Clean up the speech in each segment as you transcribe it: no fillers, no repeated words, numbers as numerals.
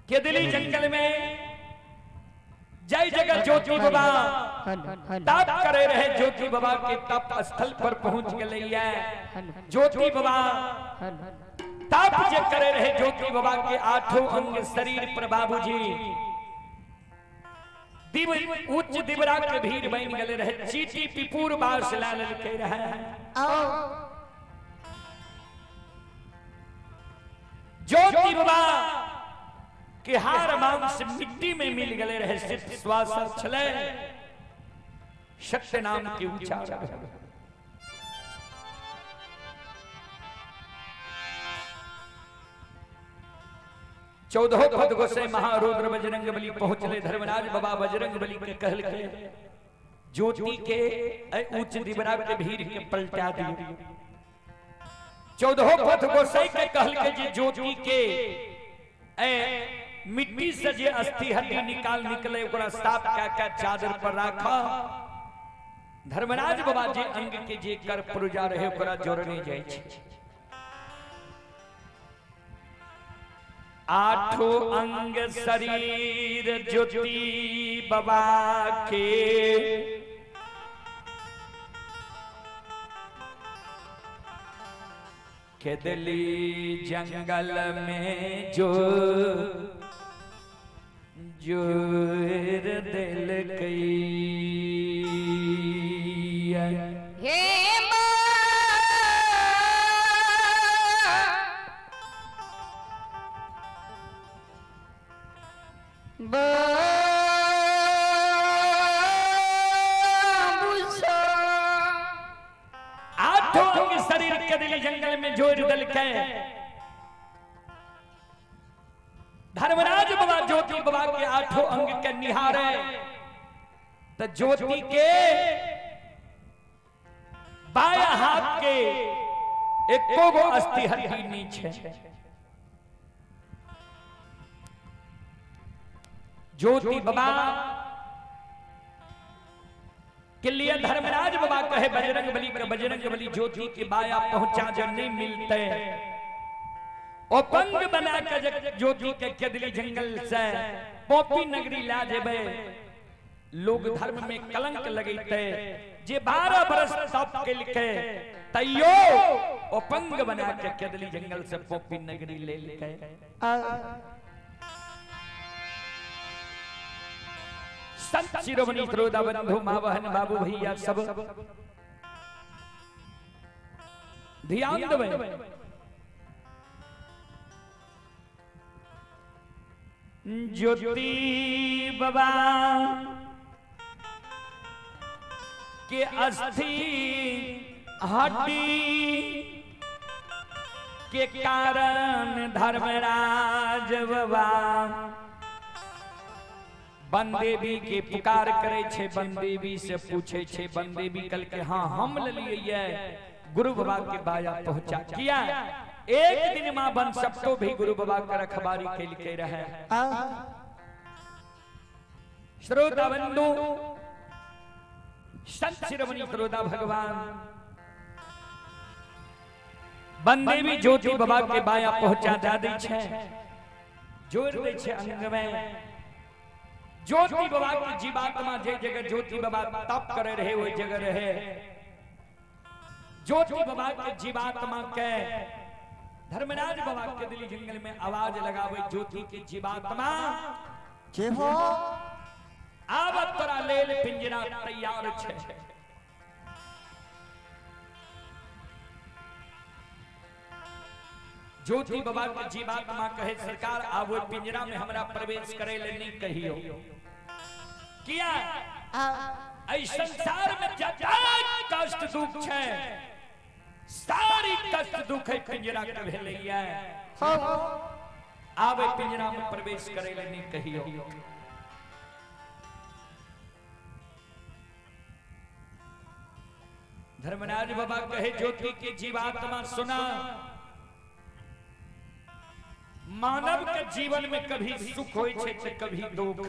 केदली जंगल में जय जगत ज्योति बाबा तप करे रहे। ज्योति बाबा के तप स्थल पर पहुंच गए। ज्योति बाबा तप जे करे रहे। ज्योति बाबा के आठों अंग शरीर पर बाबूजी दिव उच्च दिवरा के भीड़ बन गए रहे। चीटी पिपुर बास लाल के रहे। ज्योति बाबा के हार मांस मिट्टी में मिल गए रहे। सिद्ध श्वास छले सत्य नाम के उच्चारण। 14 पद गोसे महारुद्र बजरंग बली पहुंचले। धर्मराज बाबा बजरंग बली के कहल के ज्योति के उच्च दिवरा के भीड़ के पलटा दिए। 14 पद गोसे के कहल के जे ज्योति के मिट्टी से जे अस्थि हड्डी निकाल निकले ओकरा साफ का चादर पर राखा। धर्मराज बाबा जे अंग के जे कर पुरजा रहे ओकरा जोड़ने जाय छै। आठों अंग शरीर ज्योति बाबा के केदली जंगल में जो जोर दिल कई आठों शरीर केदली जंगल में जोर दल के धर्मराज बाबा ज्योति बाबा के आठों अंग के निहारे तो ज्योति के बाया हाथ के एको गो अस्थि हड्डी नीचे। ज्योति बाबा के लिए धर्मराज बाबा कहे बजरंग बली का बजरंग बली ज्योति के बाया पहुंचा जब नहीं मिलते और पंग बना के ज्योति के केदली जंगल से पोपी नगरी ला जेबे। लोग धर्म में कलंक लगेते जे 12 बरस तप के लिखे तैयो और पंग बना के केदली जंगल से पोपी नगरी ले लिखे। संत शिरोमणि श्रोता बंधु मां बहन बाबू भैया सब ध्यान देवे। ज्योति बाबा के अस्थि हड्डी के कारण धर्मराज बाबा बंदेवी के पुकार करे छे। बंदेवी से पूछे छे। बंदेवी कल के हाँ हम ले लिए गुरु बाबा के बाया पहुंचा किया। एक दिन मां बन सबको भी गुरु बाबा का रखबारी के लिखे रहे। श्रोता बंधु संत शिरोमणि श्रोता भगवान बंदेवी ज्योति बाबा के बाया पहुंचा जा दी छे। जोड़ दे छे अंग में। ज्योति बाबा की जीवात्मा जे जगह ज्योति बाबा तप करे रहे वो जगह रहे। ज्योति बाबा के जीवात्मा के धर्मराज बाबा के दिल्ली जंगल में आवाज लगावे। ज्योति के जीवात्मा जे हो आब तोरा लेल पिंजरा तैयार छे। ज्योति बाबा के जीवात्मा कहे सरकार आब पिंजरा में हमरा प्रवेश करे ले नहीं कहियो। किया ऐ संसार में जता कष्ट दुख छे सारी कष्ट दुख है पिंजरा के भेलैया। आब पिंजरा में प्रवेश करे ले नहीं कहियो। धर्मराज बाबा कहे ज्योति के जीवात्मा सुना। मानव के जीवन में कभी सुख होय छे तो कभी दुख।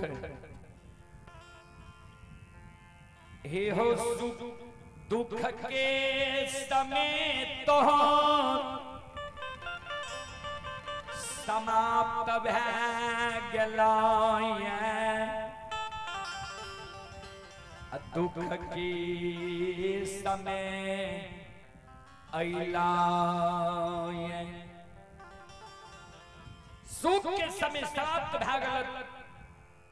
हे हो सुख दुख के समय तो समाप्त भै जलाए दुख की समय अइलाए सुख के समय समाप्त भ गेल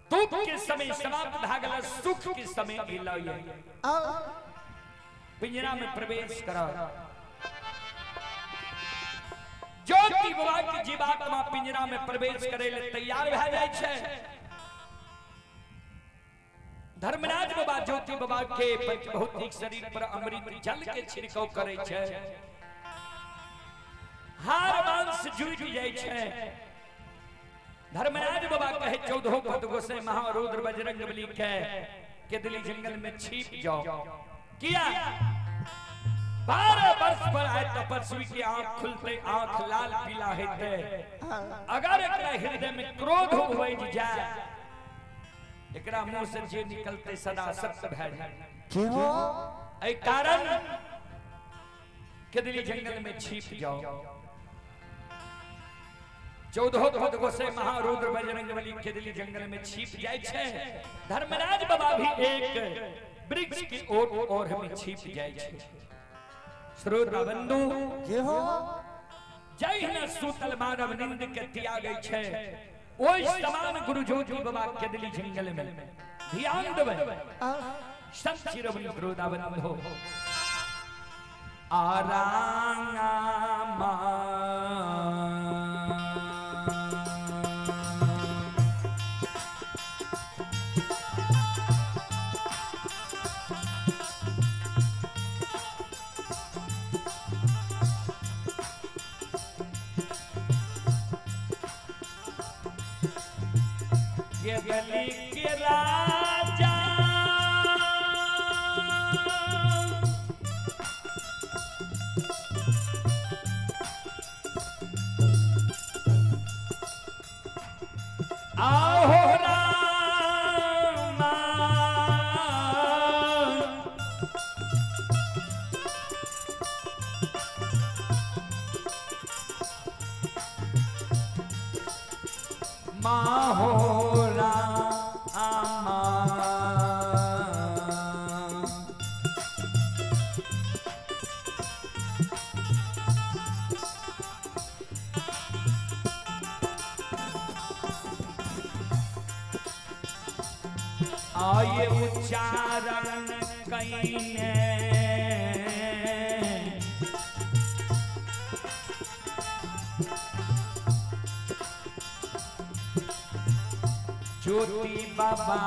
दुख के समय समाप्त भ गेल सुख के समय अइलाए पिंजरा में प्रवेश करा ज्योति बाबा की जीवात्मा पिंजरा में प्रवेश करे ले तैयार भ जाय छै धर्मराज बाबा ज्योति बाबा के भौतिक शरीर पर अमृत जल के छिड़काव करे छै हार मांस जुड़ जाय छै धर्मराज बाबा कहे 14 पद गोसाई महारुद्र बजरंग बली के दिल्ली जंगल में छिप जाओ किया 12 वर्ष पर आए तपस्वी की आंख खुलते आंख लाल पीला हेते अगर एकरा हृदय में क्रोध उपज जाए एकरा मुंह से जे निकलते सदा सत्य भै जाए क्यों ए कारण के दिल्ली जंगल में छिप जाओ 14 पद गोसाई महारुद्र बजरंग बली के दिल्ली जंगल में छिप जाय छै धर्मराज बाबा भी एक वृक्ष की ओर हमें छिप जाय छै श्रोता बंधु जे हो जय न सूतल मानव निंद के त्यागै छै ओइ समान गुरु ज्योति बाबा के दिल्ली जंगल में ध्यान देबै संत शिरोमणि श्रोता बंधु आरामा ये गली के राजा आओ रामा माहो आये उच्चारण कईने ज्योति बाबा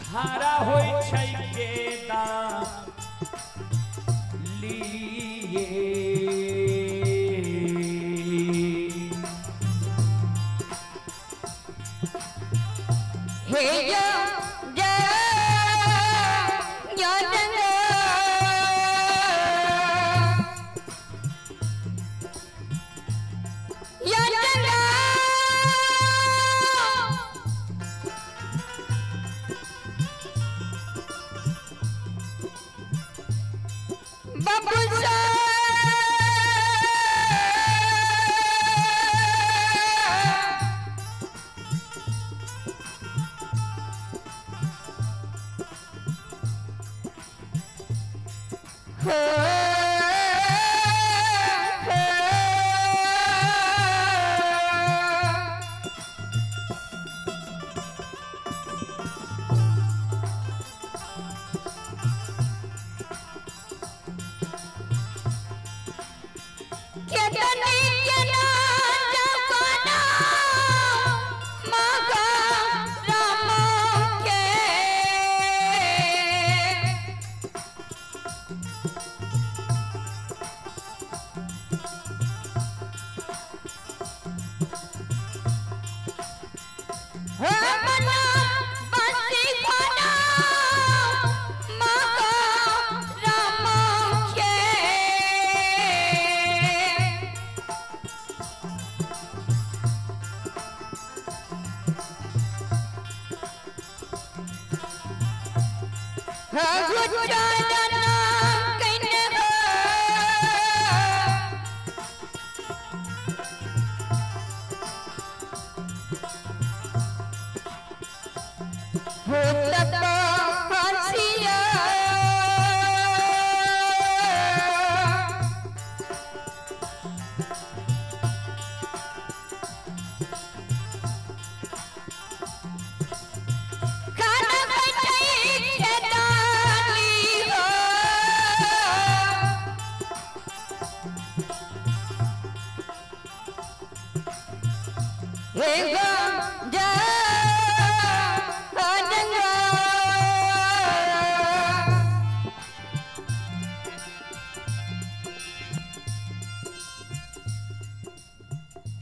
खड़ा होय छै गेदा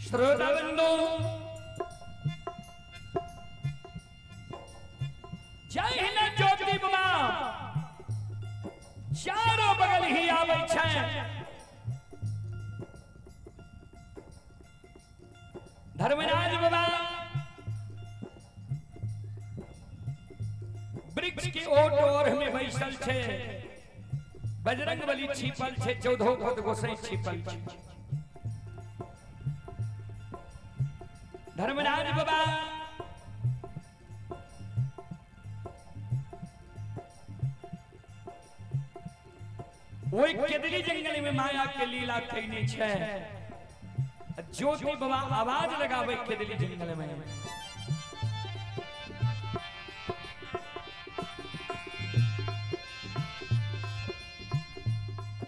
श्रोताबंधु जय हिंद ज्योति बाबा चारों बगल ही आवे छै धर्मराज बाबा वृक्ष की ओट और में बैसल छे बजरंग बली छिपल छे 14 पद गोसाई छिपल छे धर्मराज बाबा ओई केदली जंगल में माया के लीला कइने छे ज्योति बाबा आवाज लगावे केदली जंगल में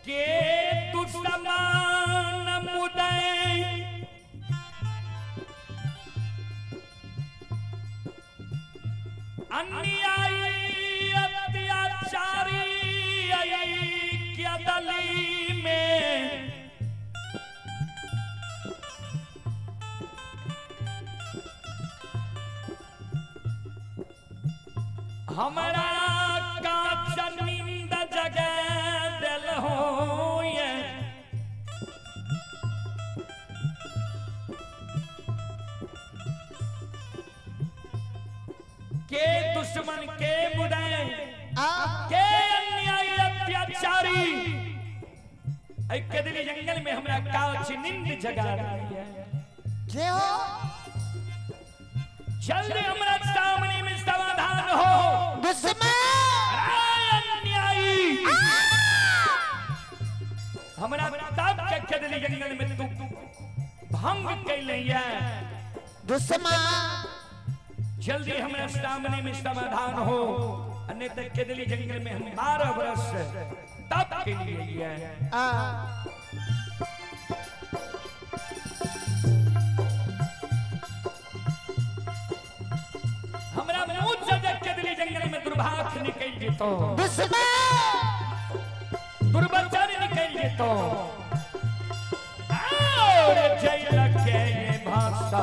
के तू समान मुदय अन्यायी अत्याचारी क्या दली में हमारा काच नींद जगह दिल हो ये के दुश्मन के बुराई के अन्यायी अत्याचारी केदली जंगल में हमरा काच नींद जगा रही है क्यों जल्दी हमरा सामने में समाधान हो दुश्मन अन्यायी हमरा तब के केदली जंगल में तू भंग कैले है दुश्मन जल्दी हमरा सामने में समाधान हो अन्यथा केदली जंगल में हम 12 वर्ष तब के लिए है हमरा मुंह से केदली जंगल में दुर्भाग्य निकल जेतो दुश्मन दुर्बचारी निकल जेतो और जैल के भाषा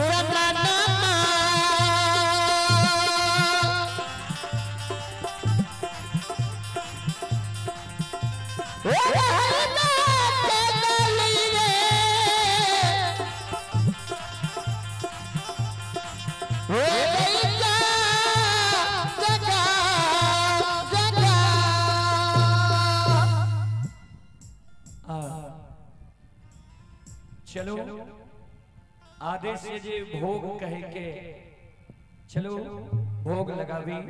दुश्मन चलो आदेश से जे भोग कहे के चलो भोग लगावी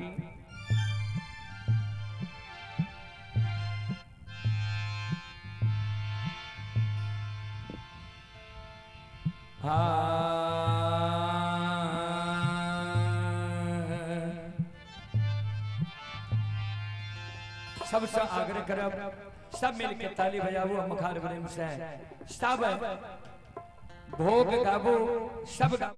सबसे आग्रह करब सब मिलके ताली बजाबो मखार प्रेम से सब भोग गाबो सब गाबो।